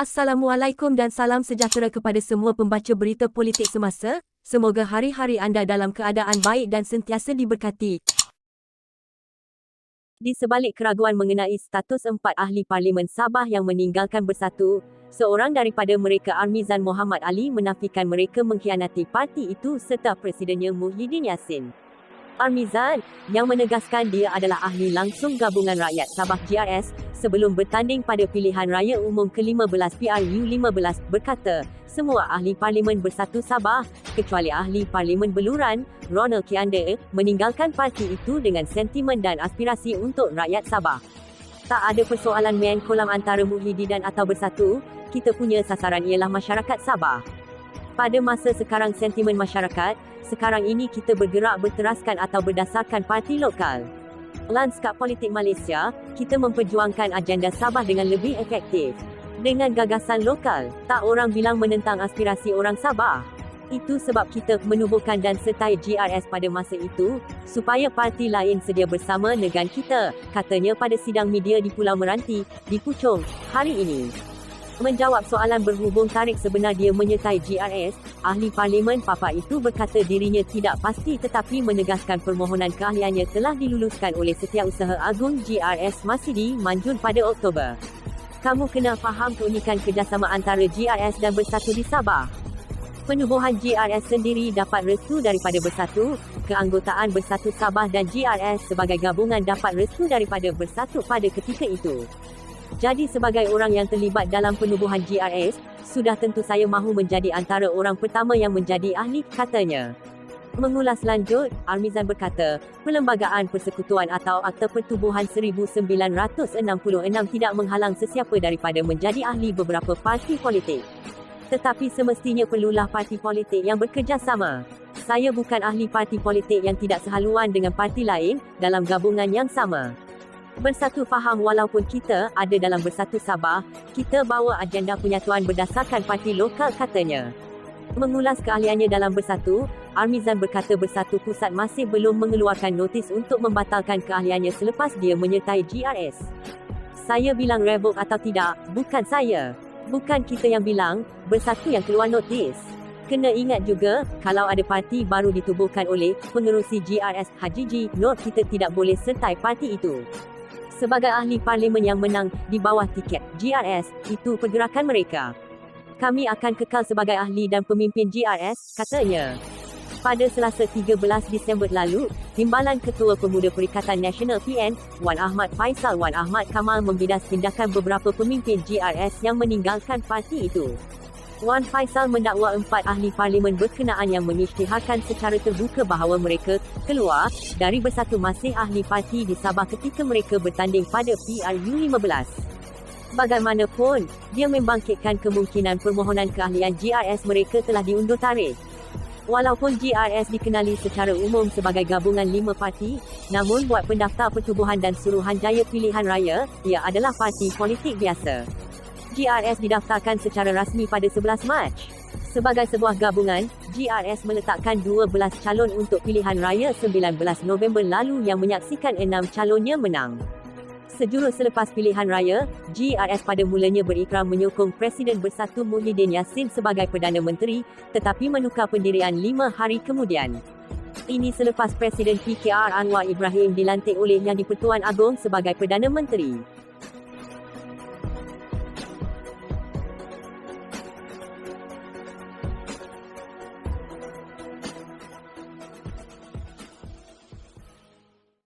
Assalamualaikum dan salam sejahtera kepada semua pembaca berita politik semasa. Semoga hari-hari anda dalam keadaan baik dan sentiasa diberkati. Di sebalik keraguan mengenai status 4 ahli Parlimen Sabah yang meninggalkan Bersatu, seorang daripada mereka Armizan Mohamed Ali menafikan mereka mengkhianati parti itu serta Presidennya Muhyiddin Yassin. Armizan, yang menegaskan dia adalah ahli langsung Gabungan Rakyat Sabah GRS, sebelum bertanding pada pilihan raya umum ke-15 PRU15, berkata, semua ahli Parlimen Bersatu Sabah, kecuali ahli Parlimen Beluran, Ronald Kianda, meninggalkan parti itu dengan sentimen dan aspirasi untuk rakyat Sabah. Tak ada persoalan main kolam antara Muhyiddin dan atau Bersatu, kita punya sasaran ialah masyarakat Sabah. Pada masa sekarang sentimen masyarakat, sekarang ini kita bergerak berteraskan atau berdasarkan parti lokal. Lanskap politik Malaysia, kita memperjuangkan agenda Sabah dengan lebih efektif. Dengan gagasan lokal, tak orang bilang menentang aspirasi orang Sabah. Itu sebab kita menubuhkan dan sertai GRS pada masa itu, supaya parti lain sedia bersama dengan kita, katanya pada sidang media di Pulau Meranti, di Puchong, hari ini. Menjawab soalan berhubung tarikh sebenar dia menyertai GRS, ahli Parlimen Papa itu berkata dirinya tidak pasti tetapi menegaskan permohonan keahliannya telah diluluskan oleh Setiausaha Agung GRS Masidi Manjun pada Oktober. Kamu kena faham keunikan kerjasama antara GRS dan Bersatu di Sabah. Penubuhan GRS sendiri dapat restu daripada Bersatu, keanggotaan Bersatu Sabah dan GRS sebagai gabungan dapat restu daripada Bersatu pada ketika itu. Jadi sebagai orang yang terlibat dalam penubuhan GRS, sudah tentu saya mahu menjadi antara orang pertama yang menjadi ahli, katanya. Mengulas lanjut, Armizan berkata, Perlembagaan Persekutuan atau Akta Pertubuhan 1966 tidak menghalang sesiapa daripada menjadi ahli beberapa parti politik. Tetapi semestinya perlulah parti politik yang bekerjasama. Saya bukan ahli parti politik yang tidak sehaluan dengan parti lain, dalam gabungan yang sama. Bersatu faham walaupun kita ada dalam Bersatu Sabah, kita bawa agenda penyatuan berdasarkan parti lokal, katanya. Mengulas keahliannya dalam Bersatu, Armizan berkata Bersatu Pusat masih belum mengeluarkan notis untuk membatalkan keahliannya selepas dia menyertai GRS. Saya bilang revoke atau tidak, bukan saya. Bukan kita yang bilang, Bersatu yang keluar notis. Kena ingat juga, kalau ada parti baru ditubuhkan oleh pengerusi GRS Haji G, note kita tidak boleh sertai parti itu. Sebagai ahli parlimen yang menang di bawah tiket GRS, itu pergerakan mereka. Kami akan kekal sebagai ahli dan pemimpin GRS, katanya. Pada Selasa 13 Disember lalu, Timbalan Ketua Pemuda Perikatan Nasional PN, Wan Ahmad Faisal Wan Ahmad Kamal membidas tindakan beberapa pemimpin GRS yang meninggalkan parti itu. Wan Faisal mendakwa 4 ahli parlimen berkenaan yang mengisytiharkan secara terbuka bahawa mereka keluar dari Bersatu masih ahli parti di Sabah ketika mereka bertanding pada PRU15. Bagaimanapun, dia membangkitkan kemungkinan permohonan keahlian GRS mereka telah diundur tarikh. Walaupun GRS dikenali secara umum sebagai gabungan 5 parti, namun buat pendaftar pertubuhan dan Suruhanjaya Pilihan Raya, ia adalah parti politik biasa. GRS didaftarkan secara rasmi pada 11 Mac. Sebagai sebuah gabungan, GRS meletakkan 12 calon untuk pilihan raya 19 November lalu yang menyaksikan 6 calonnya menang. Sejurus selepas pilihan raya, GRS pada mulanya berikrar menyokong Presiden Bersatu Muhyiddin Yassin sebagai Perdana Menteri, tetapi menukar pendirian 5 hari kemudian. Ini selepas Presiden PKR Anwar Ibrahim dilantik olehnya di Pertuan Agong sebagai Perdana Menteri.